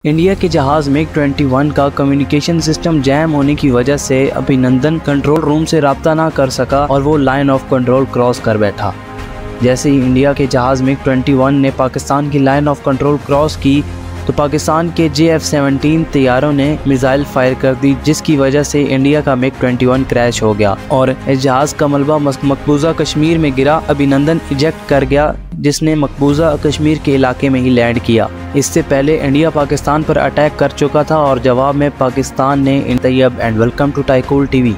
India के जहाज़ MiG-21 का कम्युनिकेशन सिस्टम जैम होने की वजह से अभिनंदन कंट्रोल रूम से राब्ता ना कर सका और वो लाइन ऑफ कंट्रोल क्रॉस कर बैठा। जैसे ही इंडिया के जहाज़ MiG-21 ने पाकिस्तान की लाइन ऑफ कंट्रोल क्रॉस की तो पाकिस्तान के JF-17 तैयारों ने मिसाइल फायर कर दी, जिसकी वजह से इंडिया का MiG-21 क्रैश हो गया और इस जहाज़ का मलबा मकबूजा कश्मीर में गिरा। अभिनंदन इजेक्ट कर गया, जिसने मकबूजा कश्मीर के इलाके में ही लैंड किया। इससे पहले इंडिया पाकिस्तान पर अटैक कर चुका था और जवाब में पाकिस्तान ने तैयब एंड वेलकम टू टाइकूल टीवी।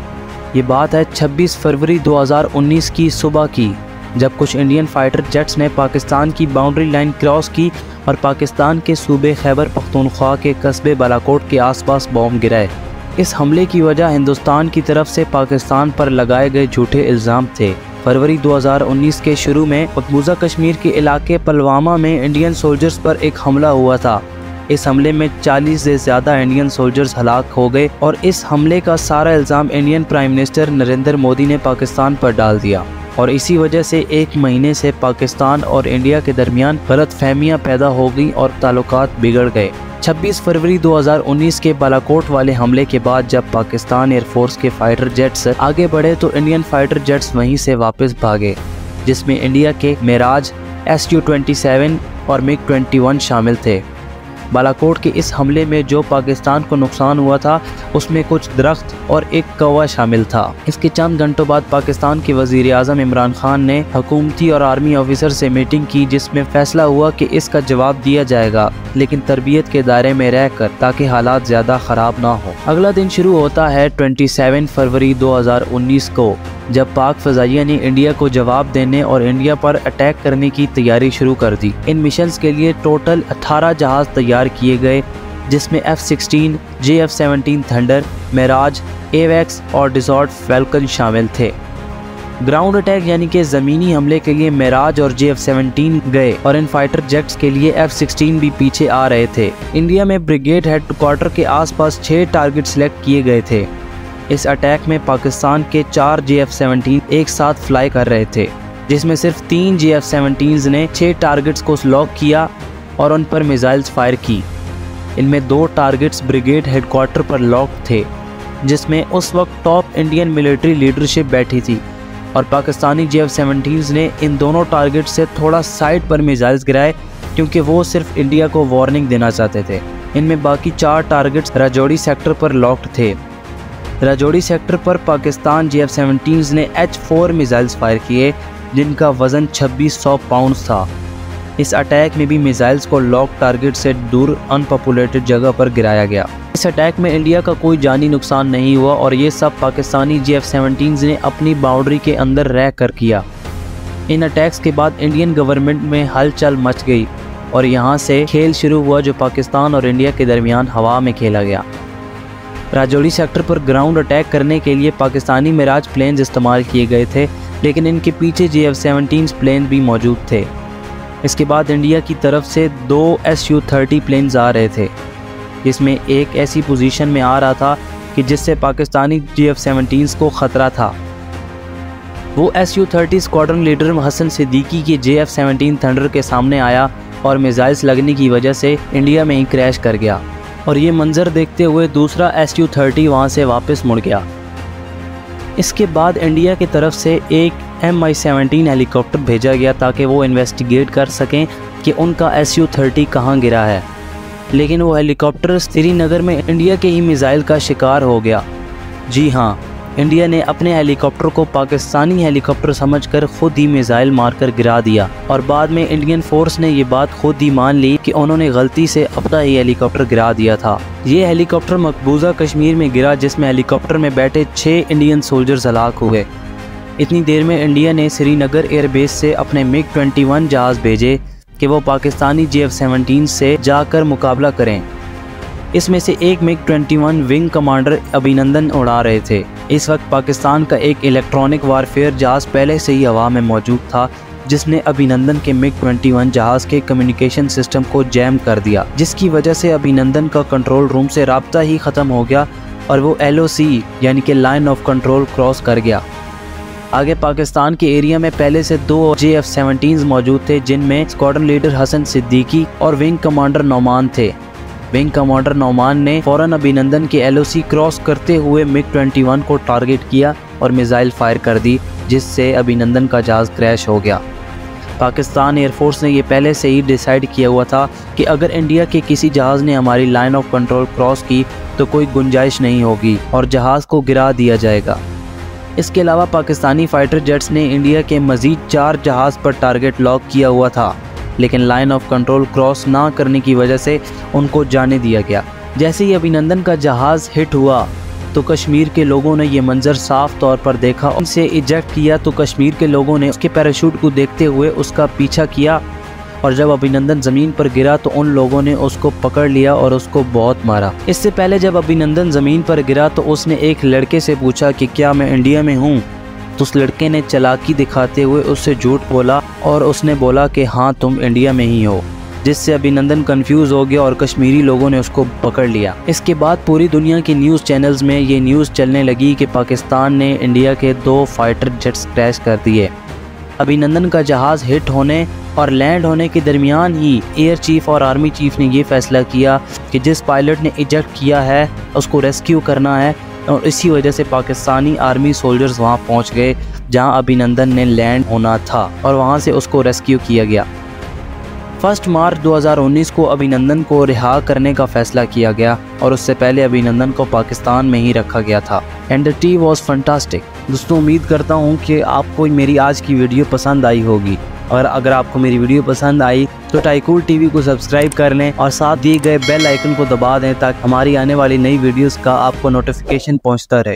ये बात है 26 फरवरी 2019 की सुबह की, जब कुछ इंडियन फाइटर जेट्स ने पाकिस्तान की बाउंड्री लाइन क्रॉस की और पाकिस्तान के सूबे खैबर पख्तूनख्वा के कस्बे बालाकोट के आसपास बॉम्ब गिराए। इस हमले की वजह हिंदुस्तान की तरफ से पाकिस्तान पर लगाए गए झूठे इल्ज़ाम थे। फरवरी 2019 के शुरू में मकबूजा कश्मीर के इलाके पुलवामा में इंडियन सोल्जर्स पर एक हमला हुआ था। इस हमले में 40 से ज़्यादा इंडियन सोल्जर्स हलाक हो गए और इस हमले का सारा इल्ज़ाम Indian prime minister Narendra Modi ने पाकिस्तान पर डाल दिया और इसी वजह से एक महीने से पाकिस्तान और इंडिया के दरमियान गलतफहमियां पैदा हो गई और ताल्लुकात बिगड़ गए। 26 फरवरी 2019 के बालाकोट वाले हमले के बाद जब पाकिस्तान एयरफोर्स के फाइटर जेट्स आगे बढ़े तो इंडियन फाइटर जेट्स वहीं से वापस भागे, जिसमें इंडिया के मेराज, SU-27 और MiG-21 शामिल थे। बालाकोट के इस हमले में जो पाकिस्तान को नुकसान हुआ था उसमें कुछ दरख्त और एक कौवा शामिल था। इसके चंद घंटों बाद पाकिस्तान के वज़ीर आज़म इमरान खान ने हुकूमती और आर्मी ऑफिसर से मीटिंग की, जिसमें फैसला हुआ कि इसका जवाब दिया जाएगा, लेकिन तरबियत के दायरे में रहकर, ताकि हालात ज़्यादा ख़राब ना हो। अगला दिन शुरू होता है 27 फरवरी 2019 को, जब पाक फ़ज़ाइया ने इंडिया को जवाब देने और इंडिया पर अटैक करने की तैयारी शुरू कर दी। इन मिशंस के लिए टोटल 18 जहाज़ तैयार किए गए, जिसमें F-16, JF-17 थंडर, मेराज, एवेक्स और डसॉल्ट फैल्कन शामिल थे। ग्राउंड अटैक यानी कि ज़मीनी हमले के लिए मेराज और JF-17 गए और इन फाइटर जेट्स के लिए F-16 भी पीछे आ रहे थे। इंडिया में ब्रिगेड हेडक्वार्टर के आसपास 6 टारगेट सिलेक्ट किए गए थे। इस अटैक में पाकिस्तान के 4 JF-17 एक साथ फ्लाई कर रहे थे, जिसमें सिर्फ 3 JF-17 ने 6 टारगेट्स को लॉक किया और उन पर मिसाइल्स फायर की। इनमें 2 टारगेट्स ब्रिगेड हेडक्वार्टर पर लॉक थे, जिसमें उस वक्त टॉप इंडियन मिलिट्री लीडरशिप बैठी थी और पाकिस्तानी JF-17 ने इन दोनों टारगेट से थोड़ा साइड पर मिसाइल्स गिराए, क्योंकि वो सिर्फ इंडिया को वार्निंग देना चाहते थे। इनमें बाकी 4 टारगेट्स राजौरी सेक्टर पर लॉक्ड थे। राजौरी सेक्टर पर पाकिस्तान JF-17 ने H-4 मिसाइल्स फायर किए, जिनका वज़न 2600 पाउंड था। इस अटैक में भी मिसाइल्स को लॉक टारगेट से दूर अनपॉपुलेटेड जगह पर गिराया गया। इस अटैक में इंडिया का कोई जानी नुकसान नहीं हुआ और ये सब पाकिस्तानी JF-17 ने अपनी बाउंड्री के अंदर रह कर किया। इन अटैक्स के बाद इंडियन गवर्नमेंट में हलचल मच गई और यहाँ से खेल शुरू हुआ जो पाकिस्तान और इंडिया के दरमियान हवा में खेला गया। राजौरी सेक्टर पर ग्राउंड अटैक करने के लिए पाकिस्तानी मिराज प्लेन्स इस्तेमाल किए गए थे, लेकिन इनके पीछे JF-17 प्लेन भी मौजूद थे। इसके बाद इंडिया की तरफ से 2 SU-30 प्लेन्स आ रहे थे, जिसमें एक ऐसी पोजीशन में आ रहा था कि जिससे पाकिस्तानी JF-17 को ख़तरा था। वो SU-30 squadron leader Hasan Siddiqui के JF-17 थंडर के सामने आया और मिसाइल्स लगने की वजह से इंडिया में ही क्रैश कर गया और ये मंजर देखते हुए दूसरा SU-30 वहाँ से वापस मुड़ गया। इसके बाद इंडिया की तरफ से एक Mi-17 हेलीकॉप्टर भेजा गया ताकि वो इन्वेस्टिगेट कर सकें कि उनका SU-30 कहाँ गिरा है, लेकिन वो हेलीकॉप्टर श्रीनगर में इंडिया के ही मिसाइल का शिकार हो गया। जी हाँ, इंडिया ने अपने हेलीकॉप्टर को पाकिस्तानी हेलीकॉप्टर समझकर खुद ही मिसाइल मारकर गिरा दिया और बाद में इंडियन फोर्स ने ये बात खुद ही मान ली कि उन्होंने गलती से अपना ही हेलीकॉप्टर गिरा दिया था। ये हेलीकॉप्टर मकबूजा कश्मीर में गिरा, जिसमें हेलीकॉप्टर में बैठे 6 इंडियन सोल्जर्स हलाक हुए। इतनी देर में इंडिया ने श्रीनगर एयरबेस से अपने MiG-21 जहाज़ भेजे कि वो पाकिस्तानी JF-17 से जाकर मुकाबला करें। इसमें से एक MiG-21 विंग कमांडर अभिनंदन उड़ा रहे थे। इस वक्त पाकिस्तान का एक इलेक्ट्रॉनिक वारफेयर जहाज़ पहले से ही हवा में मौजूद था, जिसने अभिनंदन के MiG-21 जहाज़ के कम्युनिकेशन सिस्टम को जैम कर दिया, जिसकी वजह से अभिनंदन का कंट्रोल रूम से राब्ता ही ख़त्म हो गया और वो LOC यानी कि लाइन ऑफ कंट्रोल क्रॉस कर गया। आगे पाकिस्तान के एरिया में पहले से 2 JF-17 मौजूद थे, जिनमें स्क्वाड्रन लीडर हसन सिद्दीकी और विंग कमांडर नौमान थे। विंग कमांडर नौमान ने फौरन अभिनंदन के LOC क्रॉस करते हुए MiG-21 को टारगेट किया और मिसाइल फायर कर दी, जिससे अभिनंदन का जहाज़ क्रैश हो गया। पाकिस्तान एयरफोर्स ने ये पहले से ही डिसाइड किया हुआ था कि अगर इंडिया के किसी जहाज़ ने हमारी लाइन ऑफ कंट्रोल क्रॉस की तो कोई गुंजाइश नहीं होगी और जहाज़ को गिरा दिया जाएगा। इसके अलावा पाकिस्तानी फाइटर जेट्स ने इंडिया के मज़ीद 4 जहाज़ पर टारगेट लॉक किया हुआ था, लेकिन लाइन ऑफ कंट्रोल क्रॉस ना करने की वजह से उनको जाने दिया गया। जैसे ही अभिनंदन का जहाज़ हिट हुआ तो कश्मीर के लोगों ने ये मंजर साफ तौर पर देखा। उनसे इजेक्ट किया तो कश्मीर के लोगों ने उसके पैराशूट को देखते हुए उसका पीछा किया और जब अभिनंदन ज़मीन पर गिरा तो उन लोगों ने उसको पकड़ लिया और उसको बहुत मारा। इससे पहले जब अभिनंदन ज़मीन पर गिरा तो उसने एक लड़के से पूछा कि क्या मैं इंडिया में हूँ, तो उस लड़के ने चालाकी दिखाते हुए उससे झूठ बोला और उसने बोला कि हाँ तुम इंडिया में ही हो, जिससे अभिनंदन कंफ्यूज हो गया और कश्मीरी लोगों ने उसको पकड़ लिया। इसके बाद पूरी दुनिया के न्यूज़ चैनल्स में ये न्यूज़ चलने लगी कि पाकिस्तान ने इंडिया के 2 फाइटर जेट्स क्रैश कर दिए। अभिनंदन का जहाज़ हिट होने और लैंड होने के दरमियान ही एयर चीफ और आर्मी चीफ ने ये फैसला किया कि जिस पायलट ने इजेक्ट किया है उसको रेस्क्यू करना है, और इसी वजह से पाकिस्तानी आर्मी सोल्जर्स वहाँ पहुँच गए जहाँ अभिनंदन ने लैंड होना था और वहाँ से उसको रेस्क्यू किया गया। 1 मार्च 2019 को अभिनंदन को रिहा करने का फैसला किया गया और उससे पहले अभिनंदन को पाकिस्तान में ही रखा गया था। And the T was fantastic. दोस्तों, उम्मीद करता हूँ कि आपको मेरी आज की वीडियो पसंद आई होगी, और अगर आपको मेरी वीडियो पसंद आई तो टाइकूल टीवी को सब्सक्राइब कर लें और साथ दिए गए बेल आइकन को दबा दें ताकि हमारी आने वाली नई वीडियोस का आपको नोटिफिकेशन पहुँचता रहे।